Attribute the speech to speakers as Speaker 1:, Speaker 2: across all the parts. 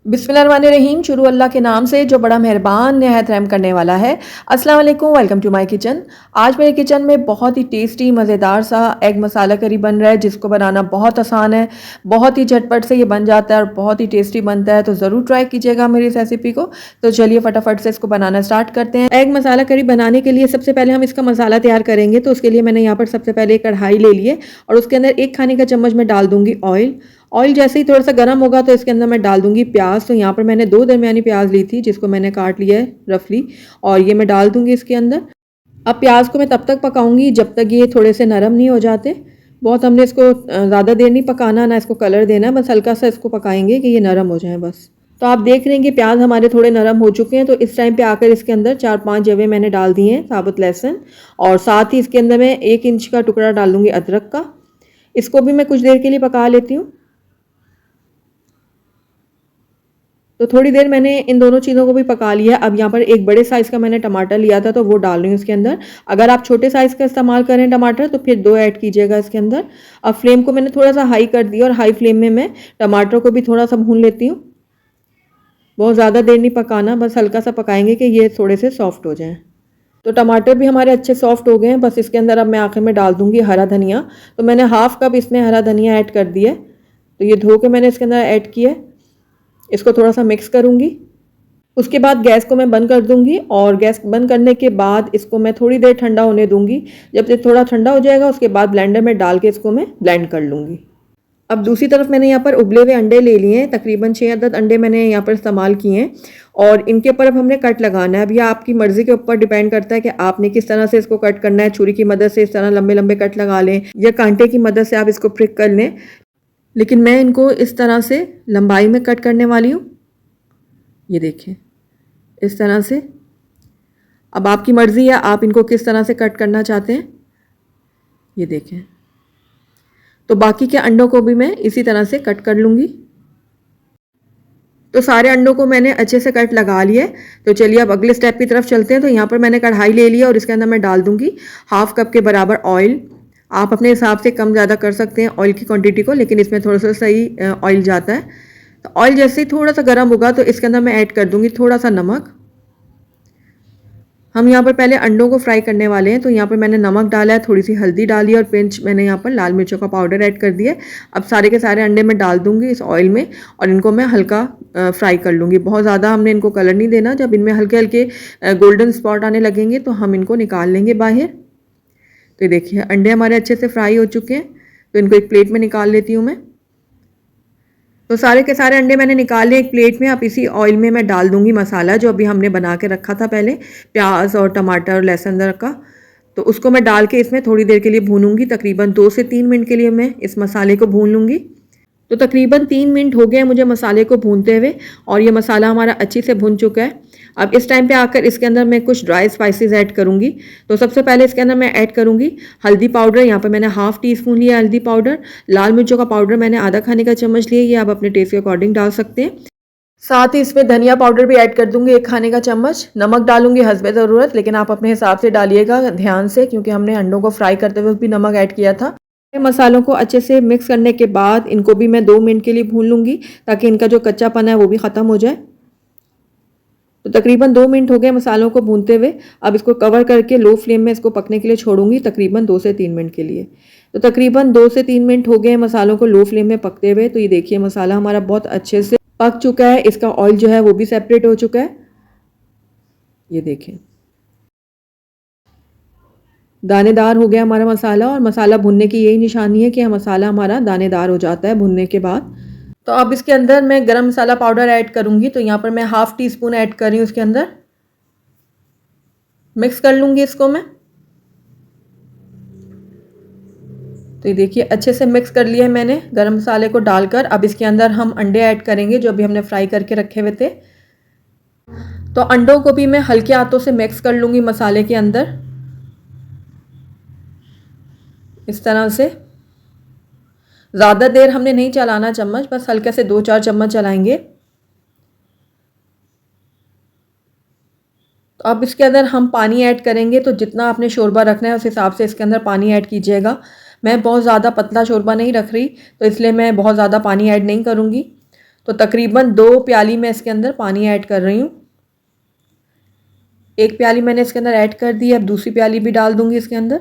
Speaker 1: बिस्मिल्लाहिर्रहमानिर्रहीम। शुरू अल्लाह के नाम से जो बड़ा मेहरबान नहायत रहम करने वाला है। अस्सलाम वालेकुम, वेलकम टू माय किचन। आज मेरे किचन में बहुत ही टेस्टी मज़ेदार सा एग मसाला करी बन रहा है, जिसको बनाना बहुत आसान है, बहुत ही झटपट से ये बन जाता है और बहुत ही टेस्टी बनता है। तो ज़रूर ट्राई कीजिएगा मेरी इस रेसिपी को। तो चलिए फटाफट से इसको बनाना स्टार्ट करते हैं। एग मसाला करी बनाने के लिए सबसे पहले हम इसका मसाला तैयार करेंगे। तो उसके लिए मैंने यहाँ पर सबसे पहले कढ़ाई ले ली है और उसके अंदर 1 खाने का चम्मच में डाल दूंगी ऑयल। ऑयल जैसे ही थोड़ा सा गर्म होगा तो इसके अंदर मैं डाल दूंगी प्याज। तो यहाँ पर मैंने 2 दरमियानी प्याज ली थी, जिसको मैंने काट लिया है रफली, और ये मैं डाल दूंगी इसके अंदर। अब प्याज को मैं तब तक पकाऊंगी जब तक ये थोड़े से नरम नहीं हो जाते। बहुत हमने इसको ज़्यादा देर नहीं पकाना, ना इसको कलर देना, बस हल्का सा इसको पकाएंगे कि ये नरम हो जाए बस। तो आप देख रहे हैं कि प्याज हमारे थोड़े नरम हो चुके हैं। तो इस टाइम पे आकर इसके अंदर 4-5 जवे मैंने डाल दिए हैं साबुत लहसुन, और साथ ही इसके अंदर मैं 1 इंच का टुकड़ा डाल दूंगी अदरक का। इसको भी मैं कुछ देर के लिए पका लेती हूँ। तो थोड़ी देर मैंने इन दोनों चीज़ों को भी पका लिया। अब यहाँ पर एक बड़े साइज़ का मैंने टमाटर लिया था, तो वो डाल रही हूँ इसके अंदर। अगर आप छोटे साइज़ का इस्तेमाल करें टमाटर तो फिर 2 ऐड कीजिएगा इसके अंदर। अब फ्लेम को मैंने थोड़ा सा हाई कर दिया और हाई फ्लेम में मैं टमाटर को भी थोड़ा सा भून लेती हूँ। बहुत ज़्यादा देर नहीं पकाना, बस हल्का सा पकाएंगे कि ये थोड़े से सॉफ्ट हो जाएँ। तो टमाटर भी हमारे अच्छे सॉफ्ट हो गए हैं। बस इसके अंदर अब मैं आखिर में डाल दूँगी हरा धनिया। तो मैंने हाफ़ कप इसमें हरा धनिया ऐड कर दिया है। तो ये धो के मैंने इसके अंदर ऐड किया है। इसको थोड़ा सा मिक्स करूँगी। उसके बाद गैस को मैं बंद कर दूंगी, और गैस बंद करने के बाद इसको मैं थोड़ी देर ठंडा होने दूंगी। जब ये थोड़ा ठंडा हो जाएगा उसके बाद ब्लेंडर में डाल के इसको मैं ब्लेंड कर लूँगी। अब दूसरी तरफ मैंने यहाँ पर उबले हुए अंडे ले लिए हैं। तकरीबन 6 अदद अंडे मैंने यहाँ पर इस्तेमाल किए हैं, और इनके ऊपर अब हमने कट लगाना है। अब यह आपकी मर्ज़ी के ऊपर डिपेंड करता है कि आपने किस तरह से इसको कट करना है। छुरी की मदद से इस तरह लंबे लंबे कट लगा लें, या कांटे की मदद से आप इसको प्रिक कर लें, लेकिन मैं इनको इस तरह से लंबाई में कट करने वाली हूँ। ये देखें, इस तरह से। अब आपकी मर्ज़ी है आप इनको किस तरह से कट करना चाहते हैं। ये देखें। तो बाकी के अंडों को भी मैं इसी तरह से कट कर लूँगी। तो सारे अंडों को मैंने अच्छे से कट लगा लिया है। तो चलिए अब अगले स्टेप की तरफ चलते हैं। तो यहाँ पर मैंने कढ़ाई ले लिया और इसके अंदर मैं डाल दूँगी हाफ़ कप के बराबर ऑयल। आप अपने हिसाब से कम ज़्यादा कर सकते हैं ऑयल की क्वांटिटी को, लेकिन इसमें थोड़ा सा सही ऑयल जाता है। तो ऑयल जैसे ही थोड़ा सा गर्म होगा तो इसके अंदर मैं ऐड कर दूँगी थोड़ा सा नमक। हम यहाँ पर पहले अंडों को फ्राई करने वाले हैं। तो यहाँ पर मैंने नमक डाला है, थोड़ी सी हल्दी डाली है, और पिंच मैंने यहाँ पर लाल मिर्चों का पाउडर ऐड कर दिया है। अब सारे के सारे अंडे मैं डाल दूँगी इस ऑयल में, और इनको मैं हल्का फ्राई कर लूँगी। बहुत ज़्यादा हमने इनको कलर नहीं देना। जब इनमें हल्के हल्के गोल्डन स्पॉट आने लगेंगे तो हम इनको निकाल लेंगे बाहर। तो ये देखिए अंडे हमारे अच्छे से फ्राई हो चुके हैं। तो इनको एक प्लेट में निकाल लेती हूँ मैं। तो सारे के सारे अंडे मैंने निकाले एक प्लेट में। अब इसी ऑयल में मैं डाल दूंगी मसाला जो अभी हमने बना के रखा था पहले, प्याज और टमाटर और लहसुन अदरक का। तो उसको मैं डाल के इसमें थोड़ी देर के लिए भूनूंगी। तकरीबन 2 से 3 मिनट के लिए मैं इस मसाले को भून लूँगी। तो तकरीबन 3 मिनट हो गए हैं मुझे मसाले को भूनते हुए, और ये मसाला हमारा अच्छी से भुन चुका है। अब इस टाइम पे आकर इसके अंदर मैं कुछ ड्राई स्पाइसेस ऐड करूंगी। तो सबसे पहले इसके अंदर मैं ऐड करूंगी हल्दी पाउडर। यहाँ पर मैंने हाफ़ टी स्पून लिया हल्दी पाउडर। लाल मिर्चों का पाउडर मैंने आधा खाने का चम्मच लिया, ये आप अपने टेस्ट के अकॉर्डिंग डाल सकते हैं। साथ ही इसमें धनिया पाउडर भी ऐड कर दूंगी 1 खाने का चम्मच। नमक डालूंगी हस्बे ज़रूरत, लेकिन आप अपने हिसाब से डालिएगा ध्यान से, क्योंकि हमने अंडों को फ्राई करते वक्त भी नमक ऐड किया था। मसालों को अच्छे से मिक्स करने के बाद इनको भी मैं 2 मिनट के लिए भून लूँगी, ताकि इनका जो कच्चापन है वो भी ख़त्म हो जाए। तो तकरीबन 2 मिनट हो गए मसालों को भूनते हुए। अब इसको कवर करके लो फ्लेम में इसको पकने के लिए छोड़ूंगी तकरीबन 2 से 3 मिनट के लिए। तो तकरीबन 2 से 3 मिनट हो गए मसालों को लो फ्लेम में पकते हुए। तो ये देखिए मसाला हमारा बहुत अच्छे से पक चुका है। इसका ऑयल जो है वो भी सेपरेट हो चुका है। ये देखें दानेदार हो गया हमारा मसाला, और मसाला भुनने की यही निशानी है कि मसाला हमारा दानेदार हो जाता है भुनने के बाद। तो अब इसके अंदर मैं गरम मसाला पाउडर ऐड करूंगी। तो यहाँ पर मैं हाफ़ टी स्पून ऐड कर रही हूँ इसके अंदर। मिक्स कर लूँगी इसको मैं। तो ये देखिए अच्छे से मिक्स कर लिया है मैंने गरम मसाले को डालकर। अब इसके अंदर हम अंडे ऐड करेंगे जो अभी हमने फ्राई करके रखे हुए थे। तो अंडों को भी मैं हल्के हाथों से मिक्स कर लूँगी मसाले के अंदर, इस तरह से। ज़्यादा देर हमने नहीं चलाना चम्मच, बस हल्के से 2-4 चम्मच चलाएंगे। तो अब इसके अंदर हम पानी ऐड करेंगे। तो जितना आपने शोरबा रखना है उस हिसाब से इसके अंदर पानी ऐड कीजिएगा। मैं बहुत ज़्यादा पतला शोरबा नहीं रख रही, तो इसलिए मैं बहुत ज़्यादा पानी ऐड नहीं करूँगी। तो तकरीबन 2 प्याली मैं इसके अंदर पानी ऐड कर रही हूँ। 1 प्याली मैंने इसके अंदर ऐड कर दी है, अब दूसरी प्याली भी डाल दूंगी इसके अंदर।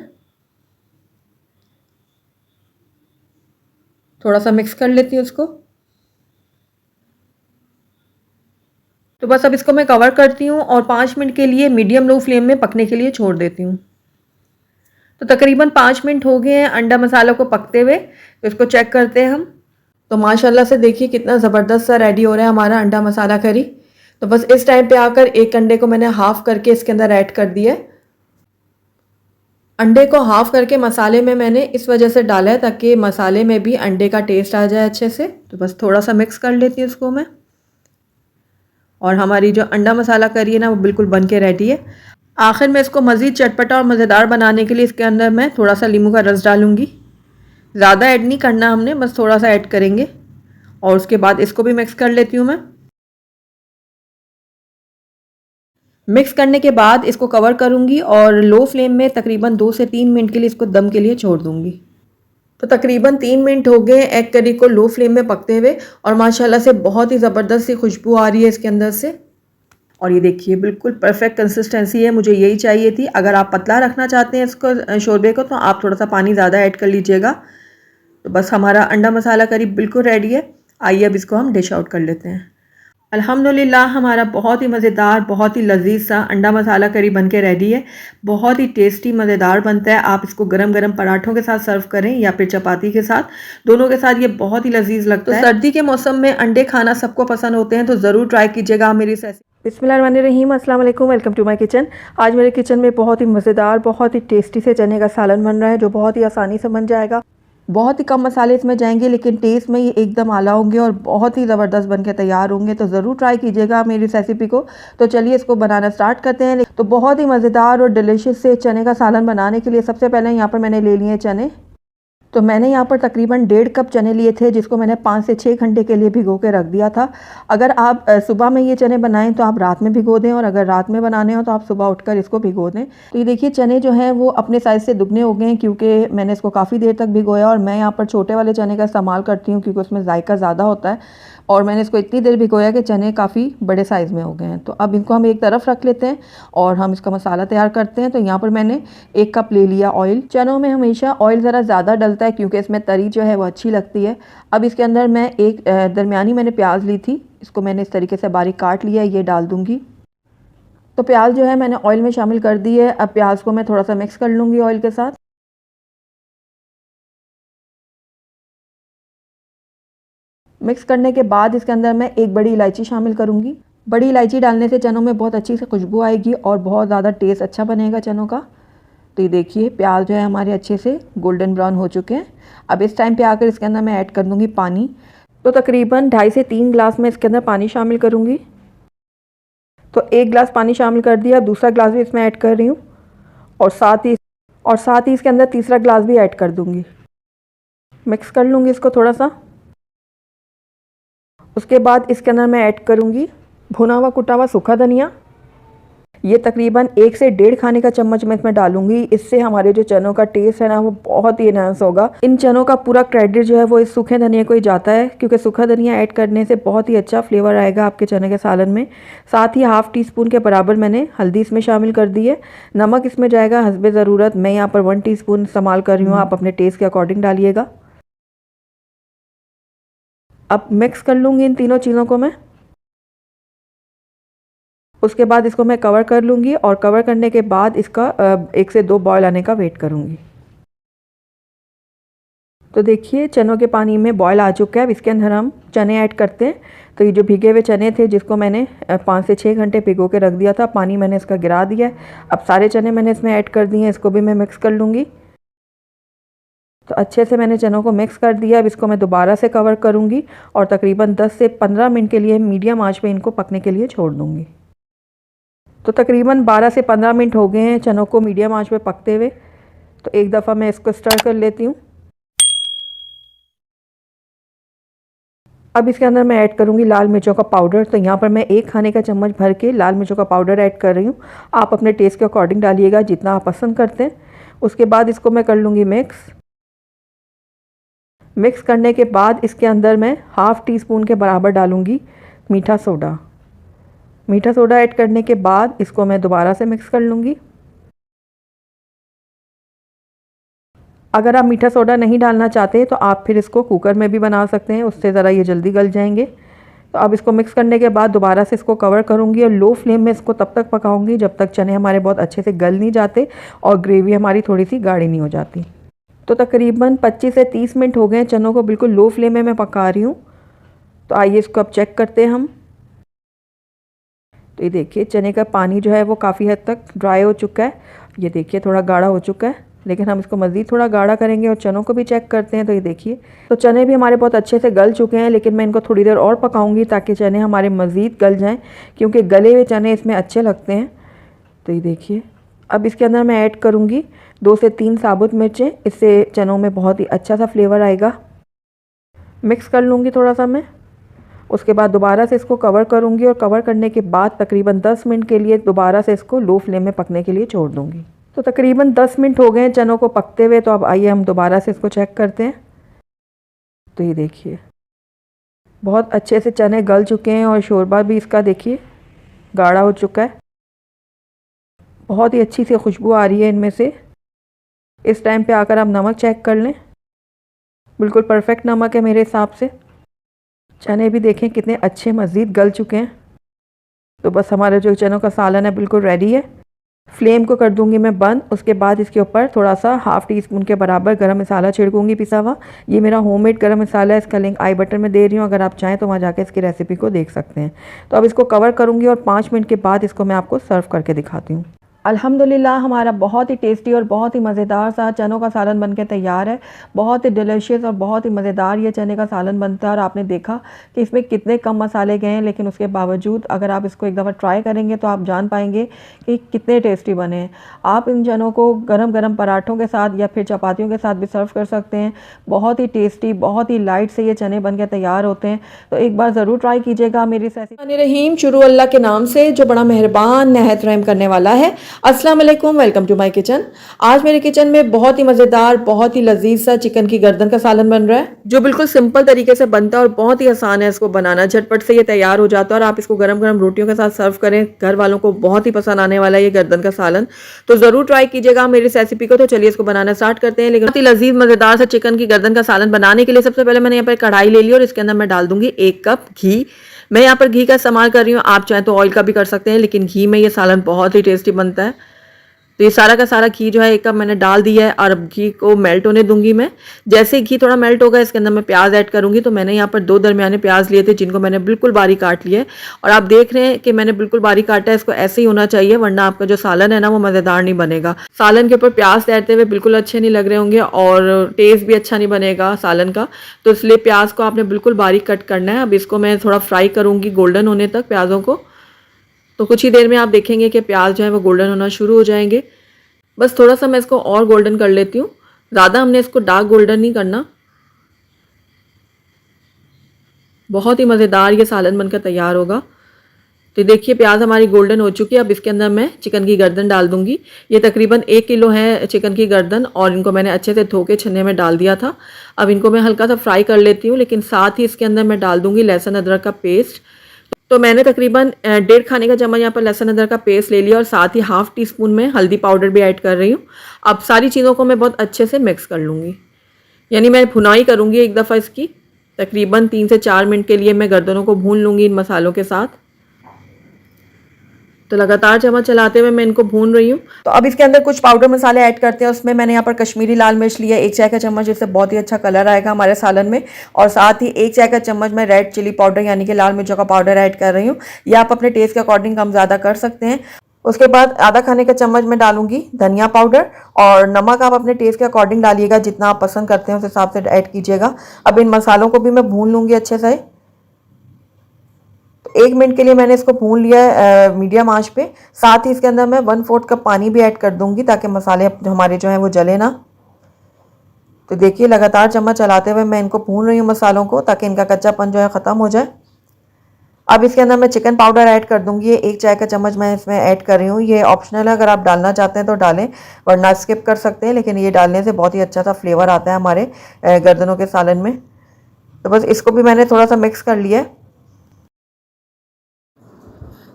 Speaker 1: थोड़ा सा मिक्स कर लेती हूँ उसको। तो बस अब इसको मैं कवर करती हूँ और 5 मिनट के लिए मीडियम लो फ्लेम में पकने के लिए छोड़ देती हूँ। तो तकरीबन 5 मिनट हो गए हैं अंडा मसाला को पकते हुए, तो इसको चेक करते हैं हम। तो माशाल्लाह से देखिए कितना ज़बरदस्त सा रेडी हो रहा है हमारा अंडा मसाला करी। तो बस इस टाइम पे आकर एक अंडे को मैंने हाफ़ करके इसके अंदर ऐड कर दिया है। अंडे को हाफ़ करके मसाले में मैंने इस वजह से डाला है ताकि मसाले में भी अंडे का टेस्ट आ जाए अच्छे से। तो बस थोड़ा सा मिक्स कर लेती हूँ उसको मैं। और हमारी जो अंडा मसाला करी है ना वो बिल्कुल बन के रेडी है। आखिर में इसको मज़ीद चटपटा और मज़ेदार बनाने के लिए इसके अंदर मैं थोड़ा सा नींबू का रस डालूँगी। ज़्यादा ऐड नहीं करना हमने, बस थोड़ा सा ऐड करेंगे। और उसके बाद इसको भी मिक्स कर लेती हूँ मैं। मिक्स करने के बाद इसको कवर करूँगी और लो फ्लेम में तकरीबन 2 से 3 मिनट के लिए इसको दम के लिए छोड़ दूँगी। तो तकरीबन 3 मिनट हो गए एग करी को लो फ्लेम में पकते हुए और माशाल्लाह से बहुत ही ज़बरदस्त सी खुशबू आ रही है इसके अंदर से। और ये देखिए बिल्कुल परफेक्ट कंसिस्टेंसी है, मुझे यही चाहिए थी। अगर आप पतला रखना चाहते हैं इसको शोरबे को तो आप थोड़ा सा पानी ज़्यादा ऐड कर लीजिएगा। तो बस हमारा अंडा मसाला करी बिल्कुल रेडी है। आइए अब इसको हम डिश आउट कर लेते हैं। अल्हम्दुलिल्लाह हमारा बहुत ही मज़ेदार, बहुत ही लजीज सा अंडा मसाला करी बन के रेडी है। बहुत ही टेस्टी मज़ेदार बनता है। आप इसको गरम गरम पराठों के साथ सर्व करें या फिर चपाती के साथ, दोनों के साथ ये बहुत ही लजीज लगता है। तो सर्दी के मौसम में अंडे खाना सबको पसंद होते हैं, तो ज़रूर ट्राई कीजिएगा मेरी रेसिपी। बिस्मिल्लाहिर्रहमानिर्रहीम, अस्सलाम वालेकुम, वेलकम टू माय किचन। आज मेरे किचन में बहुत ही मज़ेदार, बहुत ही टेस्टी से चने का सालन बन रहा है जो बहुत ही आसानी से बन जाएगा। बहुत ही कम मसाले इसमें जाएंगे लेकिन टेस्ट में ये एकदम आला होंगे और बहुत ही ज़बरदस्त बन के तैयार होंगे। तो ज़रूर ट्राई कीजिएगा मेरी इस रेसिपी को। तो चलिए इसको बनाना स्टार्ट करते हैं। तो बहुत ही मज़ेदार और डिलीशियस से चने का सालन बनाने के लिए सबसे पहले यहाँ पर मैंने ले लिए चने। तो मैंने यहाँ पर तकरीबन 1.5 कप चने लिए थे जिसको मैंने 5 से 6 घंटे के लिए भिगो के रख दिया था। अगर आप सुबह में ये चने बनाएं तो आप रात में भिगो दें, और अगर रात में बनाने हो तो आप सुबह उठकर इसको भिगो दें। तो ये देखिए चने जो हैं वो अपने साइज़ से दुगने हो गए हैं क्योंकि मैंने इसको काफ़ी देर तक भिगोया। और मैं यहाँ पर छोटे वाले चने का इस्तेमाल करती हूँ क्योंकि उसमें जायका ज़्यादा होता है। और मैंने इसको इतनी देर भिगोया कि चने काफ़ी बड़े साइज़ में हो गए हैं। तो अब इनको हम एक तरफ रख लेते हैं और हम इसका मसाला तैयार करते हैं। तो यहाँ पर मैंने 1 कप ले लिया ऑयल। चनों में हमेशा ऑयल ज़रा ज़्यादा डलता है क्योंकि इसमें तरी जो है वो अच्छी लगती है। अब इसके अंदर मैं एक दरमियानी मैंने प्याज ली थी, इसको मैंने इस तरीके से बारीक काट लिया, ये डाल दूँगी। तो प्याज जो है मैंने ऑयल में शामिल कर दी है। अब प्याज को मैं थोड़ा सा मिक्स कर लूँगी ऑयल के साथ। मिक्स करने के बाद इसके अंदर मैं एक बड़ी इलायची शामिल करूँगी। बड़ी इलायची डालने से चनों में बहुत अच्छी से खुशबू आएगी और बहुत ज़्यादा टेस्ट अच्छा बनेगा चनों का। तो ये देखिए प्याज जो है हमारे अच्छे से गोल्डन ब्राउन हो चुके हैं। अब इस टाइम पे आकर इसके अंदर मैं ऐड कर दूँगी पानी। तो तकरीबन 2.5 से 3 गिलास में इसके अंदर पानी शामिल करूँगी। तो 1 गिलास पानी शामिल कर दिया, दूसरा गिलास भी इसमें ऐड कर रही हूँ और साथ ही इसके अंदर तीसरा गिलास भी ऐड कर दूँगी। मिक्स कर लूँगी इसको थोड़ा सा। उसके बाद इसके अंदर मैं ऐड करूँगी भुना हुआ कुटा हुआ सूखा धनिया। ये तकरीबन 1 से 1.5 खाने का चम्मच मैं इसमें डालूंगी। इससे हमारे जो चनों का टेस्ट है ना वो बहुत ही एनहांस होगा। इन चनों का पूरा क्रेडिट जो है वो इस सूखे धनिया को ही जाता है क्योंकि सूखा धनिया ऐड करने से बहुत ही अच्छा फ्लेवर आएगा आपके चने के सालन में। साथ ही ½ टी स्पून के बराबर मैंने हल्दी इसमें शामिल कर दी है। नमक इसमें जाएगा हस्बे ज़रूरत। मैं यहाँ पर 1 टीस्पून इस्तेमाल कर रही हूँ, आप अपने टेस्ट के अकॉर्डिंग डालिएगा। अब मिक्स कर लूँगी इन तीनों चीज़ों को मैं। उसके बाद इसको मैं कवर कर लूँगी और कवर करने के बाद इसका 1 से 2 बॉयल आने का वेट करूँगी। तो देखिए चनों के पानी में बॉयल आ चुका है। अब इसके अंदर हम चने ऐड करते हैं। तो ये जो भीगे हुए चने थे जिसको मैंने 5 से 6 घंटे भिगो के रख दिया था, पानी मैंने इसका गिरा दिया है। अब सारे चने मैंने इसमें ऐड कर दिए हैं, इसको भी मैं मिक्स कर लूँगी। तो अच्छे से मैंने चनों को मिक्स कर दिया। अब इसको मैं दोबारा से कवर करूँगी और तकरीबन 10 से 15 मिनट के लिए मीडियम आंच पे इनको पकने के लिए छोड़ दूँगी। तो तकरीबन 12 से 15 मिनट हो गए हैं चनों को मीडियम आंच पे पकते हुए। तो एक दफ़ा मैं इसको स्टर कर लेती हूँ। अब इसके अंदर मैं ऐड करूँगी लाल मिर्चों का पाउडर। तो यहाँ पर मैं 1 खाने का चम्मच भर के लाल मिर्चों का पाउडर ऐड कर रही हूँ। आप अपने टेस्ट के अकॉर्डिंग डालिएगा जितना आप पसंद करते हैं। उसके बाद इसको मैं कर लूँगी मिक्स। मिक्स करने के बाद इसके अंदर मैं हाफ़ टी स्पून के बराबर डालूँगी मीठा सोडा। मीठा सोडा ऐड करने के बाद इसको मैं दोबारा से मिक्स कर लूँगी। अगर आप मीठा सोडा नहीं डालना चाहते तो आप फिर इसको कुकर में भी बना सकते हैं, उससे ज़रा ये जल्दी गल जाएंगे। तो अब इसको मिक्स करने के बाद दोबारा से इसको कवर करूँगी और लो फ्लेम में इसको तब तक पकाऊँगी जब तक चने हमारे बहुत अच्छे से गल नहीं जाते और ग्रेवी हमारी थोड़ी सी गाढ़ी नहीं हो जाती। तो तकरीबन 25 से 30 मिनट हो गए, चनों को बिल्कुल लो फ्लेम में मैं पका रही हूँ। तो आइए इसको अब चेक करते हैं हम। तो ये देखिए चने का पानी जो है वो काफ़ी हद तक ड्राई हो चुका है। ये देखिए थोड़ा गाढ़ा हो चुका है, लेकिन हम इसको मज़ीद थोड़ा गाढ़ा करेंगे और चनों को भी चेक करते हैं। तो ये देखिए तो चने भी हमारे बहुत अच्छे से गल चुके हैं, लेकिन मैं इनको थोड़ी देर और पकाऊंगी ताकि चने हमारे मज़ीद गल जाएं, क्योंकि गले हुए चने इसमें अच्छे लगते हैं। तो ये देखिए अब इसके अंदर मैं ऐड करूँगी 2 से 3 साबुत मिर्चें, इससे चनों में बहुत ही अच्छा सा फ्लेवर आएगा। मिक्स कर लूँगी थोड़ा सा मैं। उसके बाद दोबारा से इसको कवर करूँगी और कवर करने के बाद तकरीबन 10 मिनट के लिए दोबारा से इसको लो फ्लेम में पकने के लिए छोड़ दूँगी। तो तकरीबन 10 मिनट हो गए हैं चनों को पकते हुए। तो अब आइए हम दोबारा से इसको चेक करते हैं। तो ये देखिए बहुत अच्छे से चने गल चुके हैं और शोरबा भी इसका देखिए गाढ़ा हो चुका है। बहुत ही अच्छी सी खुशबू आ रही है इनमें से। इस टाइम पे आकर आप नमक चेक कर लें, बिल्कुल परफेक्ट नमक है मेरे हिसाब से। चने भी देखें कितने अच्छे मज़ीद गल चुके हैं। तो बस हमारा जो चनों का सालन है बिल्कुल रेडी है। फ्लेम को कर दूंगी मैं बंद। उसके बाद इसके ऊपर थोड़ा सा हाफ़ टी स्पून के बराबर गरम मसाला छिड़कूंगी पिसा हुआ। ये मेरा होममेड गरम मसाला है, इसका लिंक आई बटन में दे रही हूँ, अगर आप चाहें तो वहाँ जाकर इसकी रेसिपी को देख सकते हैं। तो अब इसको कवर करूँगी और 5 मिनट के बाद इसको मैं आपको सर्व करके दिखाती हूँ। अल्हम्दुलिल्लाह हमारा बहुत ही टेस्टी और बहुत ही मज़ेदार सा चनों का सालन बनके तैयार है। बहुत ही डिलीशियस और बहुत ही मज़ेदार ये चने का सालन बनता है। और आपने देखा कि इसमें कितने कम मसाले गए हैं, लेकिन उसके बावजूद अगर आप इसको एक दफ़ा ट्राई करेंगे तो आप जान पाएंगे कि कितने टेस्टी बने हैं। आप इन चनों को गरम गरम पराठों के साथ या फिर चपातियों के साथ भी सर्व कर सकते हैं। बहुत ही टेस्टी, बहुत ही लाइट से ये चने बन के तैयार होते हैं। तो एक बार ज़रूर ट्राई कीजिएगा मेरी रेसिपी। रहीम शुरू अल्लाह के नाम से जो बड़ा मेहरबान नहायत रहम करने वाला है। अस्सलाम वालेकुम, वेलकम टू माय किचन। आज मेरे किचन में बहुत ही मज़ेदार, बहुत ही लजीज सा चिकन की गर्दन का सालन बन रहा है, जो बिल्कुल सिंपल तरीके से बनता है और बहुत ही आसान है इसको बनाना। झटपट से ये तैयार हो जाता है और आप इसको गरम गरम रोटियों के साथ सर्व करें, घर वालों को बहुत ही पसंद आने वाला है ये गर्दन का सालन। तो ज़रूर ट्राई कीजिएगा मेरी इस रेसिपी को। तो चलिए इसको बनाना स्टार्ट करते हैं। लेकिन बहुत ही लजीज मज़ेदार सा चिकन की गर्दन का सालन बनाने के लिए सबसे पहले मैंने यहाँ पर कढ़ाई ले ली और इसके अंदर मैं डाल दूंगी 1 कप घी। मैं यहाँ पर घी का इस्तेमाल कर रही हूँ, आप चाहें तो ऑयल का भी कर सकते हैं, लेकिन घी में ये सालन बहुत ही टेस्टी बनता है। तो ये सारा का सारा घी जो है 1 कप मैंने डाल दिया है और अब घी को मेल्ट होने दूंगी मैं। जैसे घी थोड़ा मेल्ट होगा इसके अंदर मैं प्याज ऐड करूंगी। तो मैंने यहाँ पर 2 दरमियाने प्याज लिए थे जिनको मैंने बिल्कुल बारीक काट लिया है। और आप देख रहे हैं कि मैंने बिल्कुल बारीक काटा है, इसको ऐसे ही होना चाहिए, वरना आपका जो सालन है ना वो मज़ेदार नहीं बनेगा। सालन के ऊपर प्याज तैरते हुए बिल्कुल अच्छे नहीं लग रहे होंगे और टेस्ट भी अच्छा नहीं बनेगा सालन का। तो इसलिए प्याज को आपने बिल्कुल बारीक कट करना है। अब इसको मैं थोड़ा फ्राई करूँगी गोल्डन होने तक प्याज़ों को। तो कुछ ही देर में आप देखेंगे कि प्याज जो है वो गोल्डन होना शुरू हो जाएंगे। बस थोड़ा सा मैं इसको और गोल्डन कर लेती हूँ, ज़्यादा हमने इसको डार्क गोल्डन नहीं करना। बहुत ही मज़ेदार ये सालन बनकर तैयार होगा। तो देखिए प्याज हमारी गोल्डन हो चुकी है। अब इसके अंदर मैं चिकन की गर्दन डाल दूंगी। ये तकरीबन 1 किलो है चिकन की गर्दन और इनको मैंने अच्छे से धो के छन्ने में डाल दिया था। अब इनको मैं हल्का सा फ्राई कर लेती हूँ, लेकिन साथ ही इसके अंदर मैं डाल दूंगी लहसुन अदरक का पेस्ट। तो मैंने तकरीबन 1.5 खाने का चम्मच यहाँ पर लहसुन अदरक का पेस्ट ले लिया और साथ ही हाफ़ टी स्पून में हल्दी पाउडर भी ऐड कर रही हूँ। अब सारी चीज़ों को मैं बहुत अच्छे से मिक्स कर लूँगी, यानी मैं भुनाई करूँगी एक दफ़ा इसकी। तकरीबन 3 से 4 मिनट के लिए मैं गर्दनों को भून लूँगी इन मसालों के साथ। तो लगातार चम्मच चलाते हुए मैं इनको भून रही हूँ। तो अब इसके अंदर कुछ पाउडर मसाले ऐड करते हैं। उसमें मैंने यहाँ पर कश्मीरी लाल मिर्च लिया 1 चाय का चम्मच, जिससे बहुत ही अच्छा कलर आएगा हमारे सालन में। और साथ ही 1 चाय का चम्मच मैं रेड चिली पाउडर यानी कि लाल मिर्चों का पाउडर ऐड कर रही हूँ। या आप अपने टेस्ट के अकॉर्डिंग कम ज़्यादा कर सकते हैं। उसके बाद आधा खाने का चम्मच मैं डालूंगी धनिया पाउडर और नमक आप अपने टेस्ट के अकॉर्डिंग डालिएगा, जितना आप पसंद करते हैं उस हिसाब से ऐड कीजिएगा। अब इन मसालों को भी मैं भून लूँगी अच्छे से। 1 मिनट के लिए मैंने इसको भून लिया है मीडियम आंच पे। साथ ही इसके अंदर मैं 1/4 कप पानी भी ऐड कर दूंगी ताकि मसाले हमारे जो हैं वो जले ना। तो देखिए लगातार चम्मच चलाते हुए मैं इनको भून रही हूँ मसालों को, ताकि इनका कच्चापन जो है ख़त्म हो जाए। अब इसके अंदर मैं चिकन पाउडर ऐड कर दूंगी। ये 1 चाय का चम्मच मैं इसमें ऐड कर रही हूँ। ये ऑप्शनल है, अगर आप डालना चाहते हैं तो डालें वरना स्किप कर सकते हैं, लेकिन ये डालने से बहुत ही अच्छा सा फ्लेवर आता है हमारे गर्दनों के सालन में। तो बस इसको भी मैंने थोड़ा सा मिक्स कर लिया है।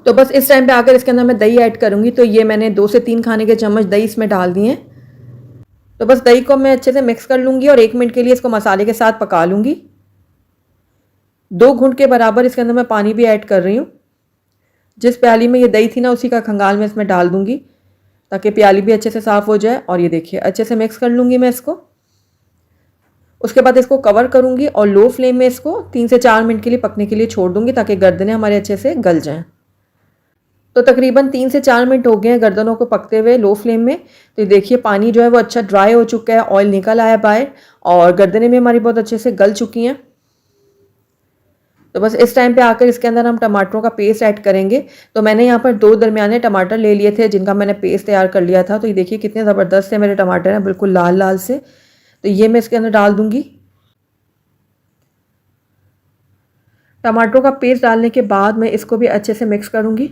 Speaker 1: तो बस इस टाइम पे आकर इसके अंदर मैं दही ऐड करूँगी। तो ये मैंने 2 से 3 खाने के चम्मच दही इसमें डाल दिए हैं। तो बस दही को मैं अच्छे से मिक्स कर लूँगी और 1 मिनट के लिए इसको मसाले के साथ पका लूँगी। 2 घूंट के बराबर इसके अंदर मैं पानी भी ऐड कर रही हूँ। जिस प्याली में ये दही थी ना, उसी का खंगाल मैं इसमें डाल दूँगी ताकि प्याली भी अच्छे से साफ़ हो जाए। और ये देखिए अच्छे से मिक्स कर लूँगी मैं इसको। उसके बाद इसको कवर करूँगी और लो फ्लेम में इसको 3 से 4 मिनट के लिए पकने के लिए छोड़ दूँगी ताकि गर्दनें हमारे अच्छे से गल जाएँ। तो तकरीबन 3 से 4 मिनट हो गए हैं गर्दनों को पकते हुए लो फ्लेम में। तो देखिए पानी जो है वो अच्छा ड्राई हो चुका है, ऑयल निकल आया बाहर और गर्दनें भी हमारी बहुत अच्छे से गल चुकी हैं। तो बस इस टाइम पे आकर इसके अंदर हम टमाटरों का पेस्ट ऐड करेंगे। तो मैंने यहाँ पर 2 दरमियाने टमाटर ले लिए थे जिनका मैंने पेस्ट तैयार कर लिया था। तो ये देखिए कितने ज़बरदस्त से मेरे टमाटर हैं, बिल्कुल लाल लाल से। तो ये मैं इसके अंदर डाल दूँगी। टमाटरों का पेस्ट डालने के बाद मैं इसको भी अच्छे से मिक्स करूँगी।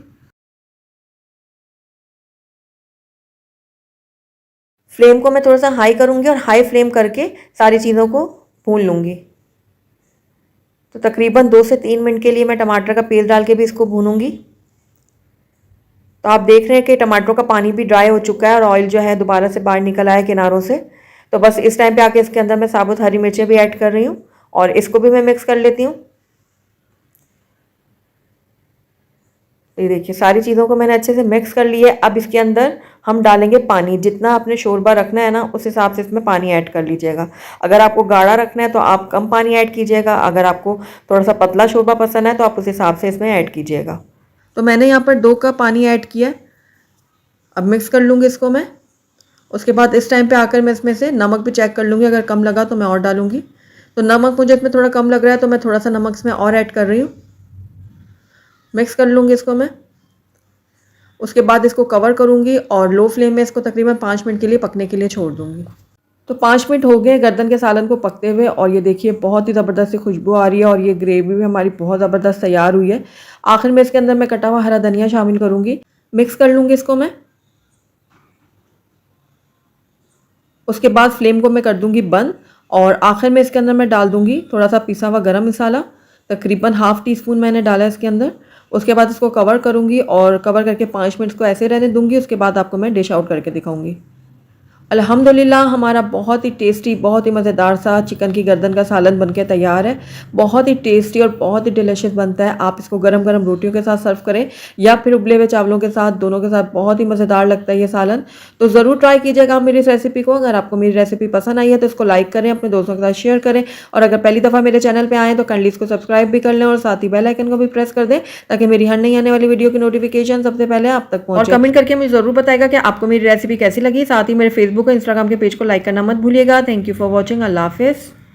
Speaker 1: फ्लेम को मैं थोड़ा सा हाई करूँगी और हाई फ्लेम करके सारी चीज़ों को भून लूँगी। तो तकरीबन 2 से 3 मिनट के लिए मैं टमाटर का पेस्ट डाल के भी इसको भूनूंगी। तो आप देख रहे हैं कि टमाटरों का पानी भी ड्राई हो चुका है और ऑयल जो है दोबारा से बाहर निकल आया किनारों से। तो बस इस टाइम पे आके इसके अंदर मैं साबुत हरी मिर्चें भी ऐड कर रही हूँ और इसको भी मैं मिक्स कर लेती हूँ। ये देखिए सारी चीज़ों को मैंने अच्छे से मिक्स कर लिया है। अब इसके अंदर हम डालेंगे पानी। जितना आपने शोरबा रखना है ना, उस हिसाब से इसमें पानी ऐड कर लीजिएगा। अगर आपको गाढ़ा रखना है तो आप कम पानी ऐड कीजिएगा, अगर आपको थोड़ा सा पतला शोरबा पसंद है तो आप उस हिसाब से इसमें ऐड कीजिएगा। तो मैंने यहाँ पर 2 कप पानी ऐड किया। अब मिक्स कर लूँगी इसको मैं। उसके बाद इस टाइम पे आकर मैं इसमें से नमक भी चेक कर लूँगी, अगर कम लगा तो मैं और डालूँगी। तो नमक मुझे इसमें थोड़ा कम लग रहा है तो मैं थोड़ा सा नमक इसमें और ऐड कर रही हूँ। मिक्स कर लूँगी इसको मैं। उसके बाद इसको कवर करूँगी और लो फ्लेम में इसको तकरीबन 5 मिनट के लिए पकने के लिए छोड़ दूँगी। तो 5 मिनट हो गए गर्दन के सालन को पकते हुए और ये देखिए बहुत ही ज़बरदस्त सी खुशबू आ रही है और ये ग्रेवी भी हमारी बहुत ज़बरदस्त तैयार हुई है। आखिर में इसके अंदर मैं कटा हुआ हरा धनिया शामिल करूँगी। मिक्स कर लूँगी इसको मैं। उसके बाद फ्लेम को मैं कर दूँगी बंद और आखिर में इसके अंदर मैं डाल दूँगी थोड़ा सा पिसा हुआ गरम मसाला। तकरीबन ½ टीस्पून मैंने डाला है इसके अंदर। उसके बाद इसको कवर करूँगी और कवर करके 5 मिनट को ऐसे रहने दूँगी। उसके बाद आपको मैं डिश आउट करके दिखाऊँगी। अल्हम्दुलिल्लाह हमारा बहुत ही टेस्टी, बहुत ही मज़ेदार सा चिकन की गर्दन का सालन बनके तैयार है। बहुत ही टेस्टी और बहुत ही डिलीशियस बनता है। आप इसको गरम गरम रोटियों के साथ सर्व करें या फिर उबले हुए चावलों के साथ, दोनों के साथ बहुत ही मज़ेदार लगता है ये सालन। तो ज़रूर ट्राई कीजिएगा मेरी इस रेसिपी को। अगर आपको मेरी रेसिपी पसंद आई है तो इसको लाइक करें, अपने दोस्तों के साथ शेयर करें और अगर पहली दफ़ा मेरे चैनल पर आएँ तो काइंडली इसको सब्सक्राइब भी कर लें और साथ ही बेल आइकन को भी प्रेस कर दें ताकि मेरी हर नई आने वाली वीडियो की नोटिफिकेशन सबसे पहले आप तक पहुंचे। और कमेंट करके मुझे ज़रूर बताएगा कि आपको मेरी रेसिपी कैसी लगी। साथ ही मेरे फेसबुक और इंस्टाग्राम के पेज को लाइक करना मत भूलिएगा। Thank you for watching. अल्लाह हाफिज़।